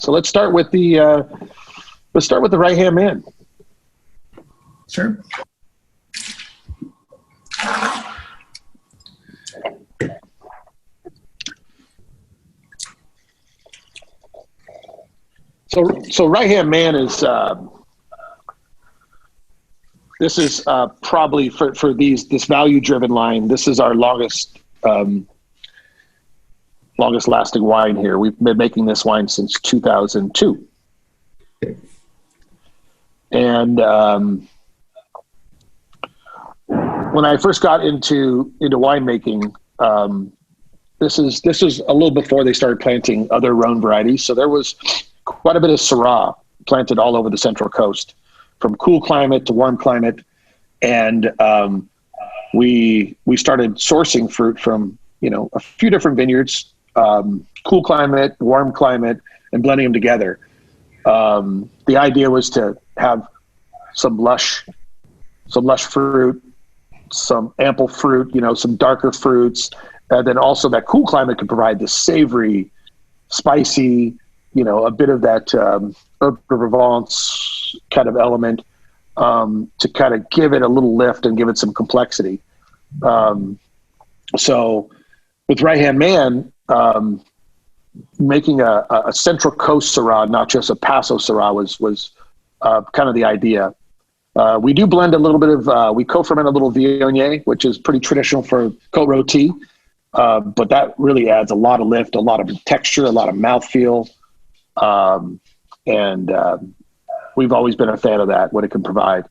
So let's start with the Right Hand Man. Sure. So Right Hand Man is this is probably for this value driven line. This is our longest lasting wine here. We've been making this wine since 2002, and when I first got into winemaking, this is a little before they started planting other Rhone varieties. So there was quite a bit of Syrah planted all over the Central Coast, from cool climate to warm climate. And we started sourcing fruit from, a few different vineyards, cool climate, warm climate, and blending them together. The idea was to have some lush fruit, some ample fruit, some darker fruits. And then also that cool climate could provide the savory, spicy, a bit of that herb de Provence kind of element, to kind of give it a little lift and give it some complexity. So with Right Hand Man, making a Central Coast Syrah, not just a Paso Syrah, was kind of the idea. We do blend a little bit of, we co-ferment a little Viognier, which is pretty traditional for Côte Rôtie, but that really adds a lot of lift, a lot of texture, a lot of mouthfeel. And we've always been a fan of that, what it can provide.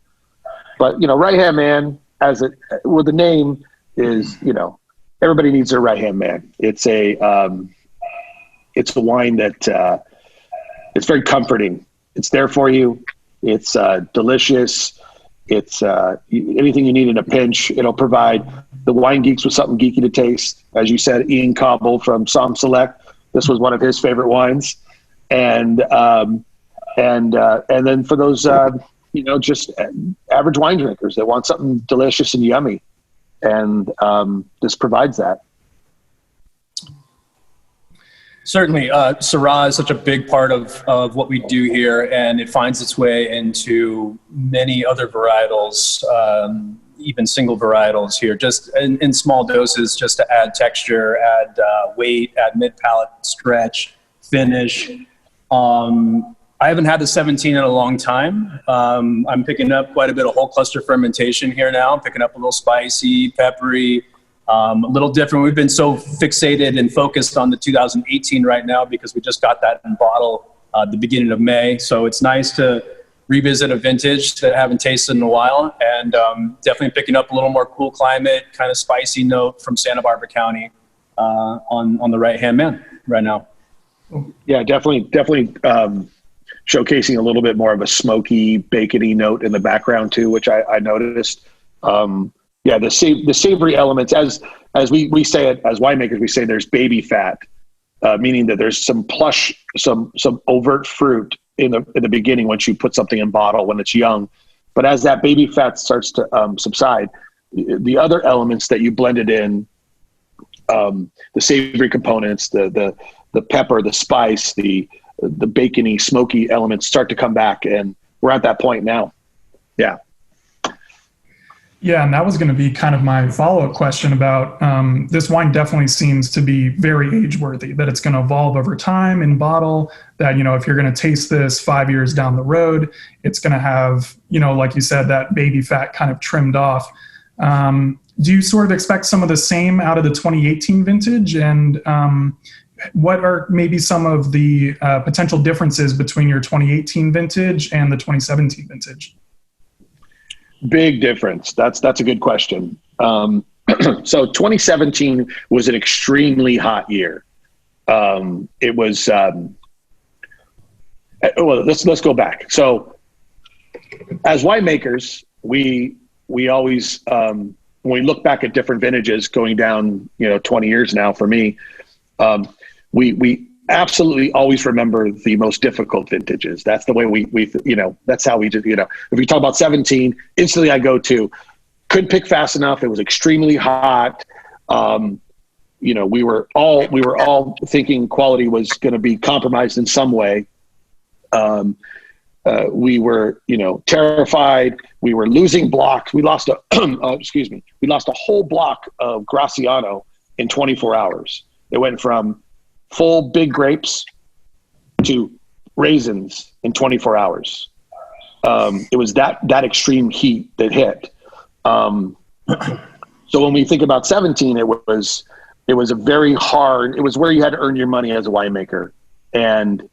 But, Right Hand Man, the name is, everybody needs their Right Hand Man. It's a wine that it's very comforting. It's there for you. It's delicious. It's anything you need in a pinch. It'll provide the wine geeks with something geeky to taste. As you said, Ian Cobble from Somm Select, this was one of his favorite wines. And then for those, just average wine drinkers that want something delicious and yummy. And this provides that. Certainly, Syrah is such a big part of what we do here, and it finds its way into many other varietals, even single varietals here, just in small doses, just to add texture, add weight, add mid-palate stretch, finish. I haven't had the 17 in a long time. I'm picking up quite a bit of whole cluster fermentation here now. I'm picking up a little spicy, peppery, a little different. We've been so fixated and focused on the 2018 right now because we just got that in bottle at the beginning of May. So it's nice to revisit a vintage that I haven't tasted in a while, and definitely picking up a little more cool climate, kind of spicy note from Santa Barbara County on the Right Hand Man right now. Yeah, definitely showcasing a little bit more of a smoky, bacony note in the background too, which I noticed. The savory elements, as we say it, as winemakers, we say there's baby fat, meaning that there's some plush, some overt fruit in the beginning once you put something in bottle when it's young. But as that baby fat starts to subside, the other elements that you blended in, the savory components, the pepper, the spice, the bacony, smoky elements start to come back, and we're at that point now. Yeah. Yeah, and that was going to be kind of my follow-up question about this wine definitely seems to be very age-worthy, that it's going to evolve over time in bottle, that, if you're going to taste this 5 years down the road, it's going to have, like you said, that baby fat kind of trimmed off. Do you sort of expect some of the same out of the 2018 vintage? And what are maybe some of the potential differences between your 2018 vintage and the 2017 vintage? Big difference. That's a good question. So 2017 was an extremely hot year. It was, let's go back. So as winemakers, we always, when we look back at different vintages going down, 20 years now for me, we absolutely always remember the most difficult vintages. That's the way we that's how we do, if we talk about 17, instantly I go to, couldn't pick fast enough. It was extremely hot. We were all thinking quality was going to be compromised in some way. We were, terrified. We were losing blocks. We lost we lost a whole block of Graciano in 24 hours. It went from full big grapes to raisins in 24 hours. It was that extreme heat that hit. So when we think about 17, it was a very hard, it was where you had to earn your money as a winemaker. And,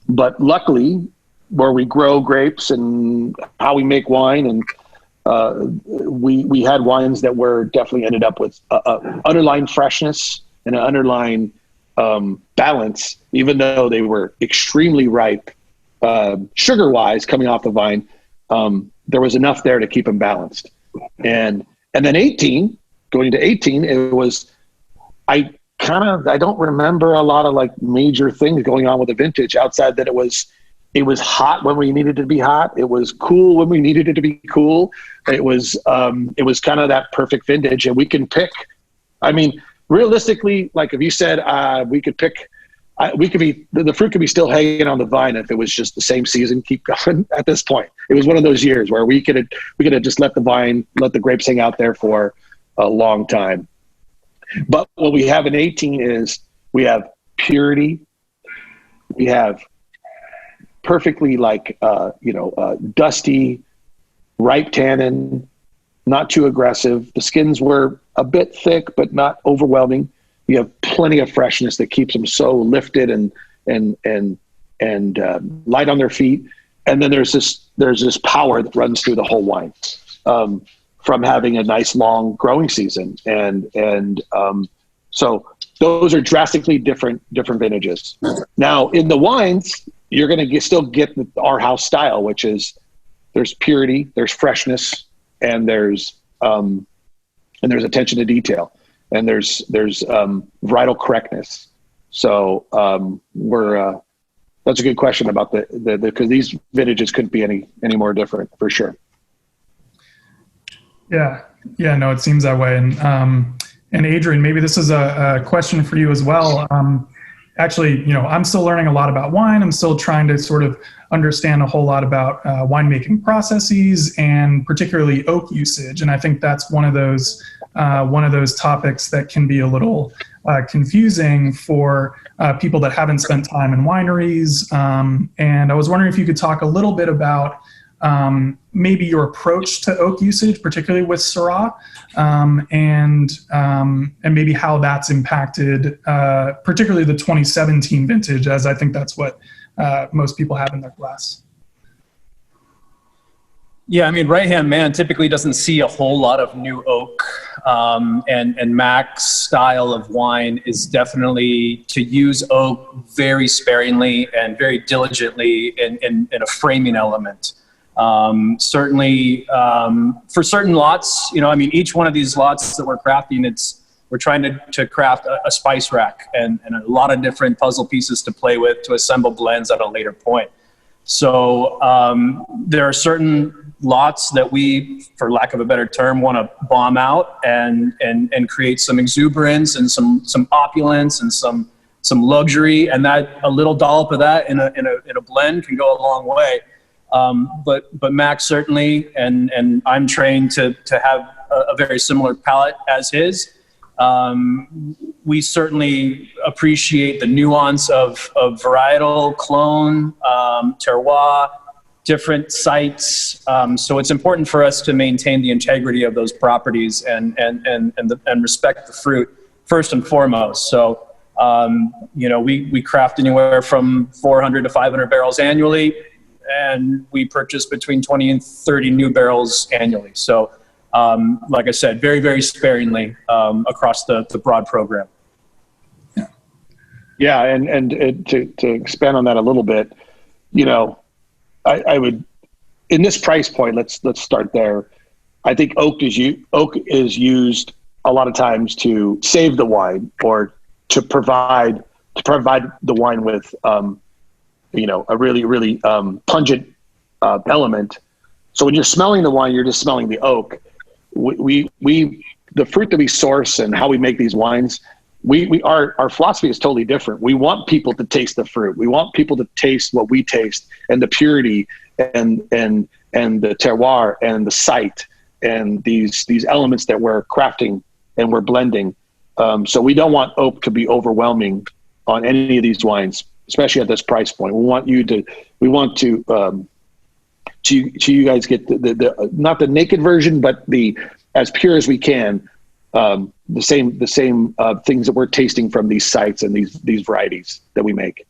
but luckily where we grow grapes and how we make wine, and we had wines that were definitely ended up with underlying freshness and an underlying balance, even though they were extremely ripe, sugar wise coming off the vine. There was enough there to keep them balanced. And then 18, going to 18, it was, I don't remember a lot of like major things going on with the vintage outside that it was hot when we needed it to be hot. It was cool when we needed it to be cool. It was kind of that perfect vintage, and we can pick, I mean, realistically, like if you said, we could pick, the fruit could be still hanging on the vine if it was just the same season, keep going at this point. It was one of those years where we could have just let the grapes hang out there for a long time. But what we have in 18 is we have purity. We have perfectly dusty, ripe tannin, not too aggressive. The skins were a bit thick, but not overwhelming. We have plenty of freshness that keeps them so lifted and light on their feet. And then there's this power that runs through the whole wine from having a nice long growing season. And so those are drastically different vintages. Now in the wines, you're going to still get our house style, which is there's purity, there's freshness, and there's attention to detail. And there's varietal correctness. So that's a good question about because these vintages couldn't be any more different for sure. Yeah, no, it seems that way. And Adrian, maybe this is a question for you as well. Actually, I'm still learning a lot about wine. I'm still trying to sort of understand a whole lot about winemaking processes and particularly oak usage. And I think that's one of those topics that can be a little confusing for people that haven't spent time in wineries. And I was wondering if you could talk a little bit about maybe your approach to oak usage, particularly with Syrah, and maybe how that's impacted, particularly the 2017 vintage, as I think that's what most people have in their glass. Yeah, I mean, Right Hand Man typically doesn't see a whole lot of new oak, and Mac's style of wine is definitely to use oak very sparingly and very diligently in a framing element. Certainly, for certain lots, each one of these lots that we're crafting, we're trying to craft a spice rack and a lot of different puzzle pieces to play with to assemble blends at a later point. So there are certain lots that we, for lack of a better term, want to bomb out and create some exuberance and some opulence and some luxury, and that a little dollop of that in a blend can go a long way. But Mac certainly, and I'm trained to have a very similar palate as his. We certainly appreciate the nuance of varietal, clone, terroir, different sites. So it's important for us to maintain the integrity of those properties and respect the fruit first and foremost. So, we craft anywhere from 400 to 500 barrels annually, and we purchase between 20 and 30 new barrels annually. So, like I said, very, very sparingly across the broad program. Yeah, and to expand on that a little bit, I would, in this price point, let's start there. I think oak is used a lot of times to save the wine or to provide the wine with a really, really pungent element. So when you're smelling the wine, you're just smelling the oak. The fruit that we source and how we make these wines our philosophy is totally different. We want people to taste the fruit. We want people to taste what we taste, and the purity and the terroir and the site and these elements that we're crafting and we're blending. So we don't want oak to be overwhelming on any of these wines, especially at this price point. We want you to you guys get the not the naked version, but the as pure as we can. The same things that we're tasting from these sites and these varieties that we make.